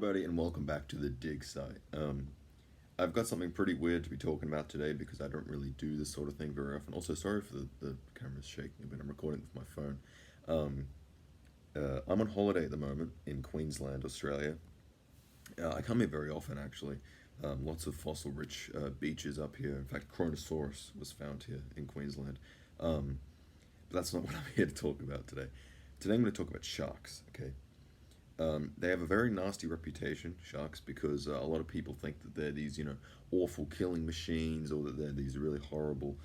everybody, and welcome back to the dig site. I've got something pretty weird to be talking about today because I don't really do this sort of thing very often. Also, sorry for the camera's shaking a bit. I'm recording with my phone. Um, I'm on holiday at the moment in Queensland, Australia. I come here very often, actually. Lots of fossil-rich beaches up here. In fact, Kronosaurus was found here in Queensland. Um, but that's not what I'm here to talk about today. Today, I'm going to talk about sharks. Okay. They have a very nasty reputation, sharks, because a lot of people think that they're these, awful killing machines, or that they're these really horrible,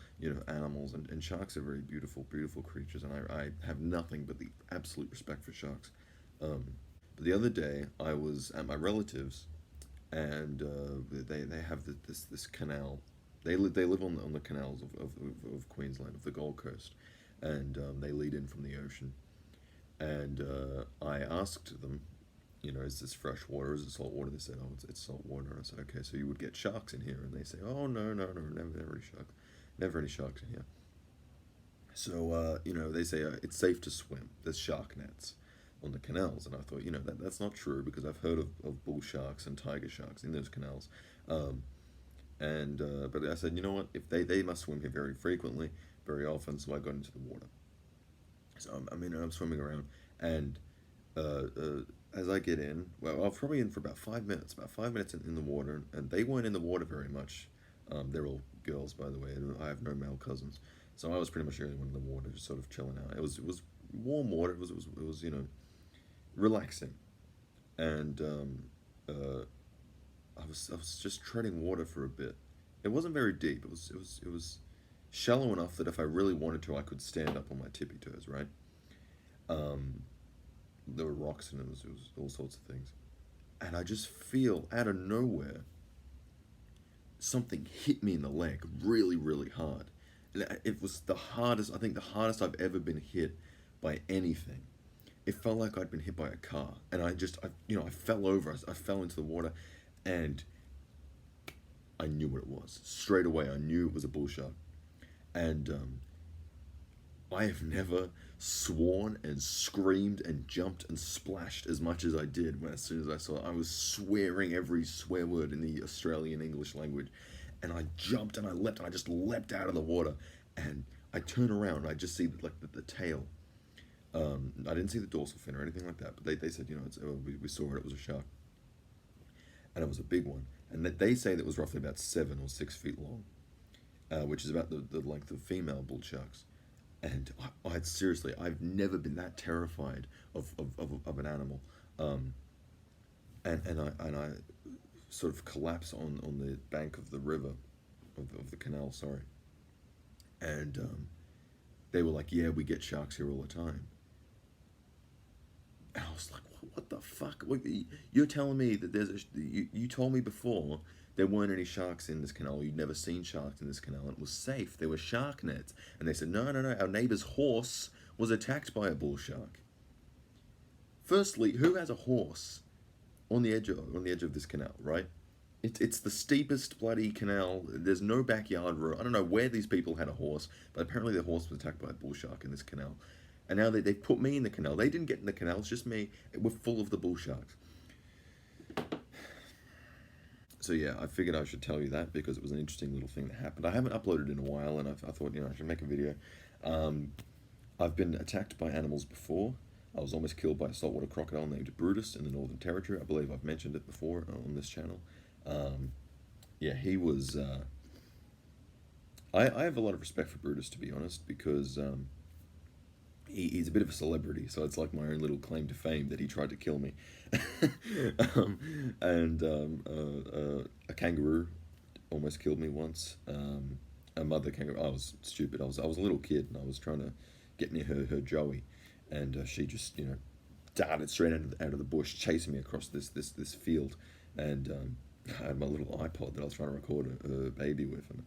animals. And sharks are very beautiful, beautiful creatures, and I have nothing but the absolute respect for sharks. Um, but the other day, I was at my relatives, and they have this canal. They live on the canals of Queensland, of the Gold Coast, and they lead in from the ocean. And I asked them, is this fresh water? Is it salt water? They said, oh, it's salt water. And I said, okay, so you would get sharks in here. And they say, oh, no, no, no, never any sharks. Never any sharks in here. So, they say it's safe to swim. There's shark nets on the canals. And I thought, that's not true because I've heard of bull sharks and tiger sharks in those canals. Um, but I said, you know what? If they must swim here very frequently, very often. So I got into the water. So I'm swimming around, and uh, uh, as I get in, well, I was probably in for about 5 minutes in the water, and they weren't in the water very much. They're all girls, by the way, and I have no male cousins, so I was pretty much the only one in the water, just sort of chilling out. It was warm water. It was relaxing, and I was just treading water for a bit. It wasn't very deep. It was shallow enough that if I really wanted to, I could stand up on my tippy toes, right? Um, there were rocks and it was all sorts of things. And I just feel out of nowhere something hit me in the leg really, really hard. It was the hardest, I think the hardest I've ever been hit by anything. It felt like I'd been hit by a car. And I fell over, I fell into the water, and I knew what it was. Straight away, I knew it was a bull shark. And I have never sworn and screamed and jumped and splashed as much as I did when as soon as I saw it. I was swearing every swear word in the Australian English language. And I jumped and I leapt and I just leapt out of the water. And I turn around and I just see the tail. I didn't see the dorsal fin or anything like that, but they said, we saw it, it was a shark. And it was a big one. And they say that it was roughly about 7 or 6 feet long, which is about the length of female bull sharks. And seriously, I've never been that terrified of an animal. Um, and I sort of collapse on the bank of the river, of the canal, sorry. And they were like, yeah, we get sharks here all the time. And I was like, what the fuck? You're telling me that you told me before there weren't any sharks in this canal. You'd never seen sharks in this canal. And it was safe. There were shark nets. And they said, no, no, no. Our neighbor's horse was attacked by a bull shark. Firstly, who has a horse on the edge of this canal, right? It's the steepest bloody canal. There's no backyard road. I don't know where these people had a horse, but apparently the horse was attacked by a bull shark in this canal. And now they've put me in the canal. They didn't get in the canal, it's just me. We're full of the bull sharks. So yeah, I figured I should tell you that because it was an interesting little thing that happened. I haven't uploaded in a while, and I thought, I should make a video. Um, I've been attacked by animals before. I was almost killed by a saltwater crocodile named Brutus in the Northern Territory. I believe I've mentioned it before on this channel. Um, yeah, he was. I have a lot of respect for Brutus, to be honest, because he's a bit of a celebrity, so it's like my own little claim to fame that he tried to kill me. And a kangaroo almost killed me once. A mother kangaroo. I was stupid. I was a little kid, and I was trying to get near her Joey, and she just darted straight out of the bush, chasing me across this field, and I had my little iPod that I was trying to record a baby with, and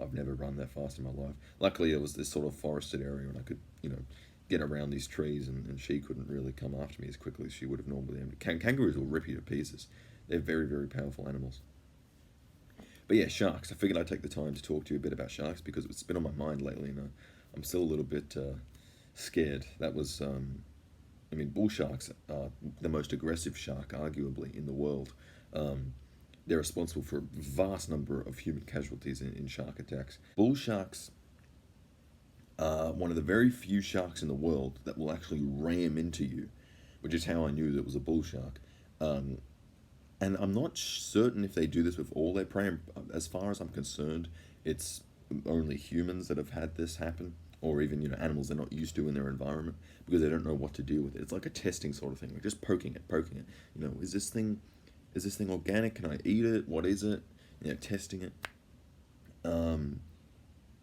I've never run that fast in my life. Luckily, it was this sort of forested area, and I could, get around these trees, and she couldn't really come after me as quickly as she would have normally. Kangaroos will rip you to pieces. They're very, very powerful animals. But yeah, sharks. I figured I'd take the time to talk to you a bit about sharks because it's been on my mind lately, and I'm still a little bit scared. That was I mean, bull sharks are the most aggressive shark, arguably, in the world. Um, they're responsible for a vast number of human casualties in shark attacks. Bull sharks are one of the very few sharks in the world that will actually ram into you, which is how I knew that it was a bull shark. Um, and I'm not certain if they do this with all their prey. As far as I'm concerned, it's only humans that have had this happen, or even animals they're not used to in their environment because they don't know what to deal with it. It's like a testing sort of thing, like just poking it, poking it. Is this thing organic? Can I eat it? What is it? Testing it. Um,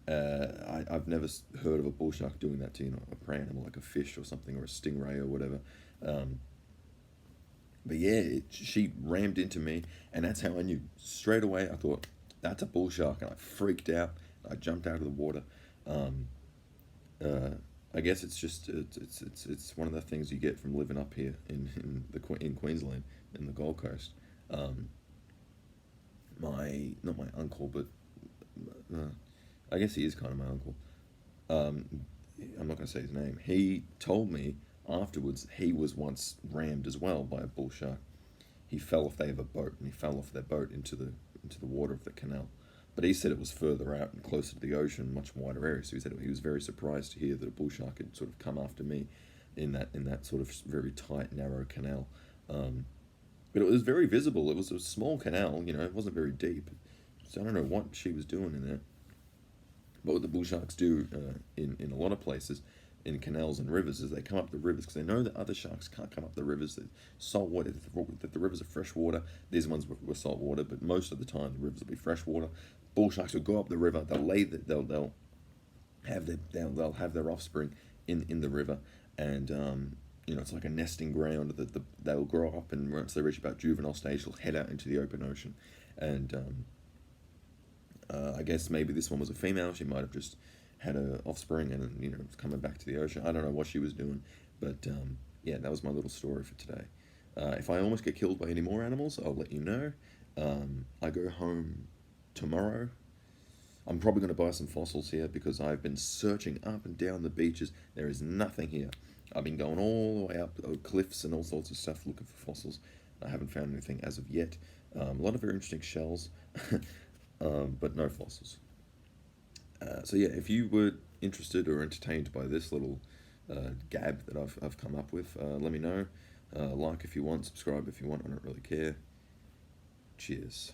I've never heard of a bull shark doing that to a prey animal like a fish or something or a stingray or whatever. Um, but yeah, she rammed into me, and that's how I knew straight away. I thought that's a bull shark, and I freaked out. I jumped out of the water. Um, uh, I guess it's just it's one of the things you get from living up here in Queensland in the Gold Coast. Um, my not my uncle, but uh, I guess he is kind of my uncle. Um, I'm not going to say his name. He told me afterwards he was once rammed as well by a bull shark. He fell off. They have a boat, and he fell off their boat into the water of the canal. But he said it was further out and closer to the ocean, much wider area. So he said he was very surprised to hear that a bull shark had sort of come after me in that sort of very tight, narrow canal. Um, but it was very visible. It was a small canal, it wasn't very deep. So I don't know what she was doing in there. But what the bull sharks do in a lot of places, in canals and rivers, is they come up the rivers because they know that other sharks can't come up the rivers. That salt water, that the rivers are fresh water. These ones were salt water, but most of the time the rivers will be fresh water. Bull sharks will go up the river. They'll have their offspring in the river, and it's like a nesting ground that they'll grow up, and once they reach about juvenile stage, they'll head out into the open ocean, and I guess maybe this one was a female. She might have just had a offspring and was coming back to the ocean. I don't know what she was doing, but yeah, that was my little story for today. If I almost get killed by any more animals, I'll let you know. I go home tomorrow. I'm probably going to buy some fossils here because I've been searching up and down the beaches. There is nothing here. I've been going all the way up cliffs and all sorts of stuff looking for fossils. I haven't found anything as of yet. A lot of very interesting shells, but no fossils. So yeah, if you were interested or entertained by this little gab that I've come up with, let me know. Like if you want, subscribe if you want. I don't really care. Cheers.